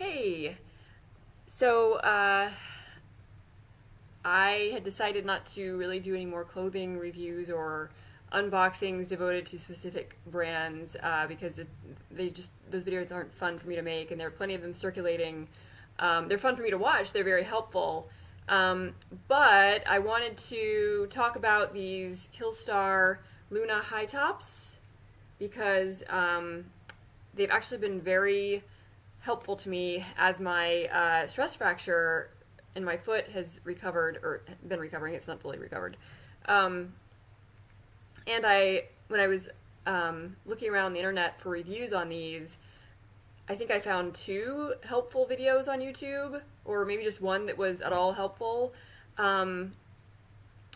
Hey, so I had decided not to really do any more clothing reviews or unboxings devoted to specific brands because those videos aren't fun for me to make, and there are plenty of them circulating. They're fun for me to watch. They're very helpful, but I wanted to talk about these Killstar Luna high tops because they've actually been very helpful to me as my stress fracture in my foot has recovered, or been recovering. It's not fully recovered. Um, when I was looking around the internet for reviews on these, I think I found two helpful videos on YouTube, or maybe just one that was at all helpful. Um,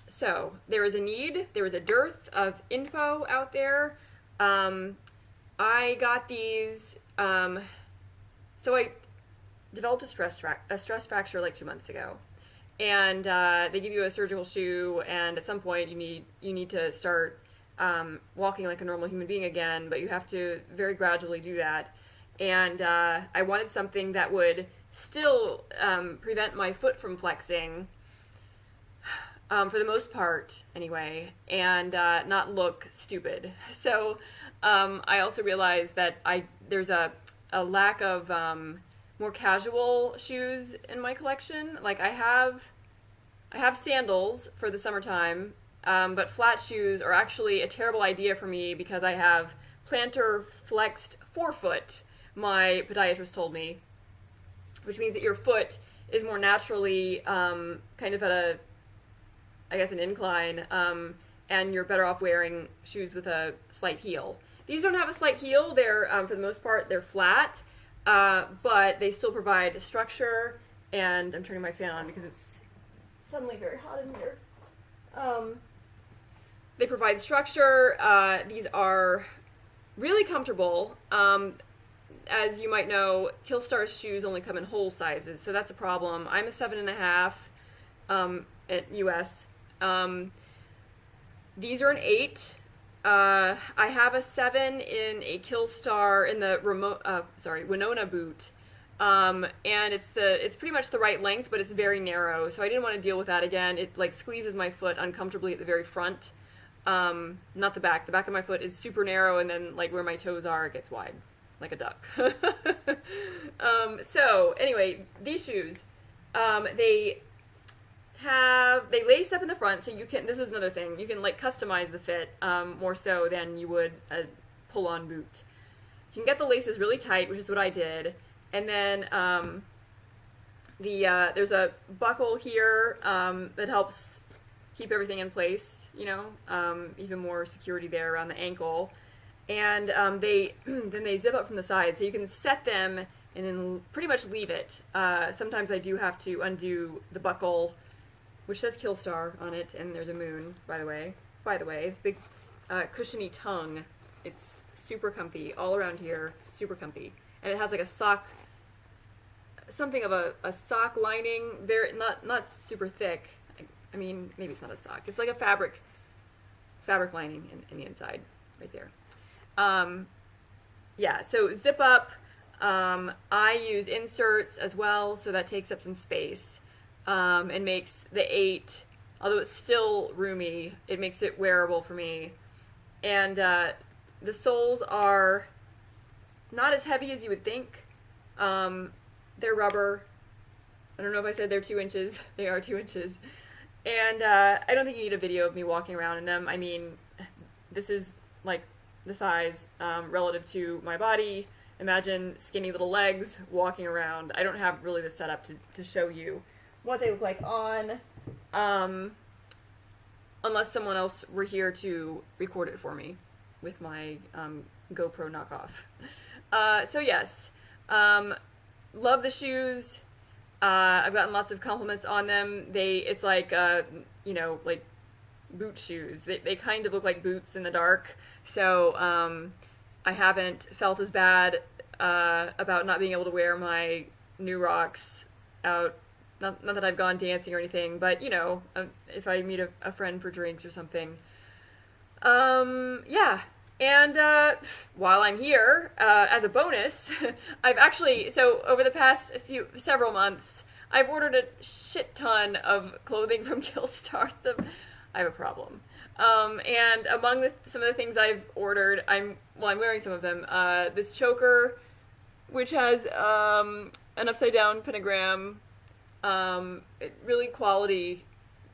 so there was a need, there was a dearth of info out there. Um, I got these. So I developed a stress fracture like 2 months ago, and they give you a surgical shoe, and at some point you need to start walking like a normal human being again, but you have to very gradually do that. And I wanted something that would still prevent my foot from flexing, for the most part anyway, and not look stupid. So I also realized that there's a lack of more casual shoes in my collection. Like I have sandals for the summertime, but flat shoes are actually a terrible idea for me because I have plantar flexed forefoot, my podiatrist told me, which means that your foot is more naturally kind of at an incline, and you're better off wearing shoes with a slight heel. These don't have a slight heel. They're, for the most part, they're flat, but they still provide structure. And I'm turning my fan on because it's suddenly very hot in here. They provide structure. These are really comfortable. As you might know, Killstar's shoes only come in whole sizes, so that's a problem. I'm a 7.5 at US. These are an 8. I have a 7 in a Killstar in the Winona boot, and it's pretty much the right length, but it's very narrow, so I didn't want to deal with that again. It like squeezes my foot uncomfortably at the very front, not the back. The back of my foot is super narrow, and then like where my toes are, it gets wide, like a duck. So anyway, these shoes, they lace up in the front, so you can, this is another thing, you can like customize the fit more so than you would a pull-on boot. You can get the laces really tight, which is what I did, and then there's a buckle here that helps keep everything in place, even more security there around the ankle, and then they zip up from the side, so you can set them and then pretty much leave it. Sometimes I do have to undo the buckle, which says Killstar on it, and there's a moon, by the way. It's big, cushiony tongue. It's super comfy, all around here, super comfy. And it has like a sock, something of a sock lining, very, not super thick. I mean, maybe it's not a sock. It's like a fabric lining in the inside, right there. Yeah, so zip up. I use inserts as well, so that takes up some space. And makes the 8, although it's still roomy, it makes it wearable for me. And the soles are not as heavy as you would think. They're rubber. I don't know if I said they're 2 inches. They are 2 inches. And I don't think you need a video of me walking around in them. I mean, this is like the size relative to my body. Imagine skinny little legs walking around. I don't have really the setup to show you what they look like on, unless someone else were here to record it for me with my GoPro knockoff. So yes, love the shoes. I've gotten lots of compliments on them. It's like, like boot shoes. They kind of look like boots in the dark, so I haven't felt as bad about not being able to wear my new rocks out. Not that I've gone dancing or anything, but, if I meet a friend for drinks or something. Yeah. And while I'm here, as a bonus, I've actually, so over the past several months, I've ordered a shit ton of clothing from Killstar. So I have a problem. And among some of the things I've ordered, I'm wearing some of them. This choker, which has an upside down pentagram, really quality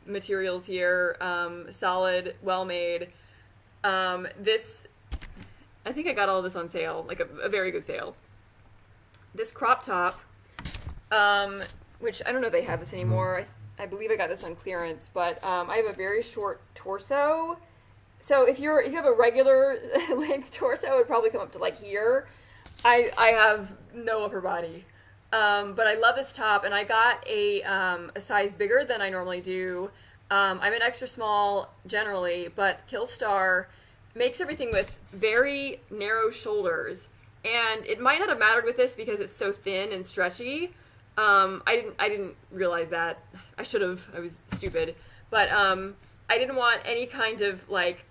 materials here, solid, well made. This, I think I got all of this on sale, like a very good sale. This crop top, which I don't know if they have this anymore. I believe I got this on clearance, but I have a very short torso. So if you have a regular length torso, it would probably come up to like here. I have no upper body. But I love this top, and I got a size bigger than I normally do. I'm an extra small generally, but Killstar makes everything with very narrow shoulders. And it might not have mattered with this because it's so thin and stretchy. I didn't realize that. I should have. I was stupid. But I didn't want any kind of like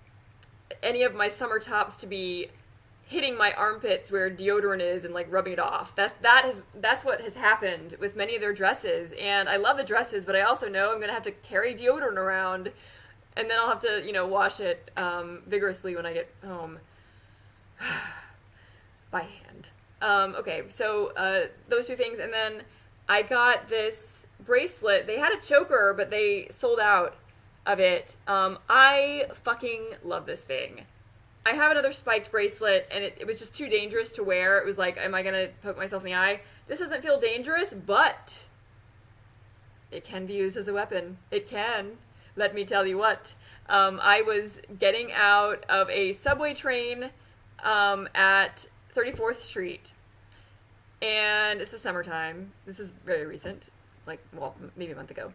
any of my summer tops to be hitting my armpits where deodorant is and like rubbing it off. That's what has happened with many of their dresses. And I love the dresses, but I also know I'm gonna have to carry deodorant around, and then I'll have to wash it vigorously when I get home by hand. Okay, so those two things, and then I got this bracelet. They had a choker, but they sold out of it. I fucking love this thing. I have another spiked bracelet, and it was just too dangerous to wear. It was like, am I going to poke myself in the eye? This doesn't feel dangerous, but it can be used as a weapon. It can. Let me tell you what. I was getting out of a subway train at 34th Street, and it's the summertime. This is very recent, like, well, maybe a month ago.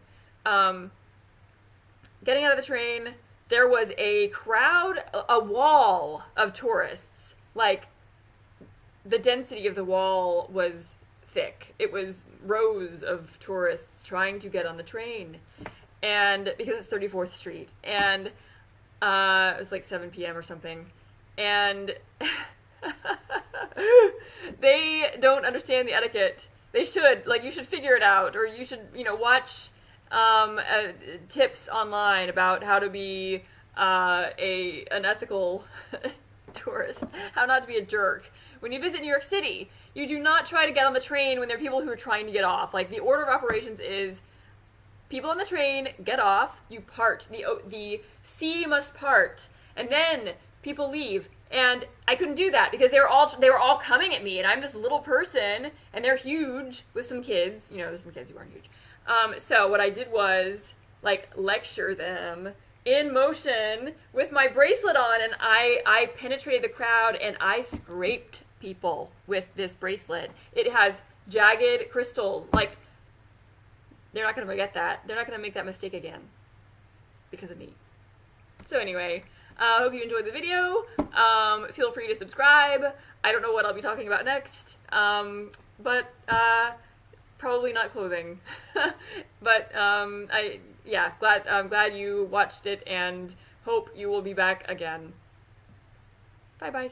Getting out of the train, there was a crowd, a wall of tourists. Like, the density of the wall was thick. It was rows of tourists trying to get on the train. And because it's 34th Street. And it was like 7 p.m. or something. And they don't understand the etiquette. They should. Like, you should figure it out. Or you should, watch tips online about how to be an ethical tourist, how not to be a jerk. When you visit New York City, you do not try to get on the train when there are people who are trying to get off. Like, the order of operations is people on the train get off, you part, the C must part, and then people leave. And I couldn't do that because they were all coming at me, and I'm this little person, and they're huge with some kids. There's some kids who aren't huge. So what I did was, like, lecture them in motion with my bracelet on, and I penetrated the crowd, and I scraped people with this bracelet. It has jagged crystals. Like, they're not going to forget that. They're not going to make that mistake again because of me. So anyway, I hope you enjoyed the video. Feel free to subscribe. I don't know what I'll be talking about next, but probably not clothing. But I'm glad you watched it, and hope you will be back again. Bye bye.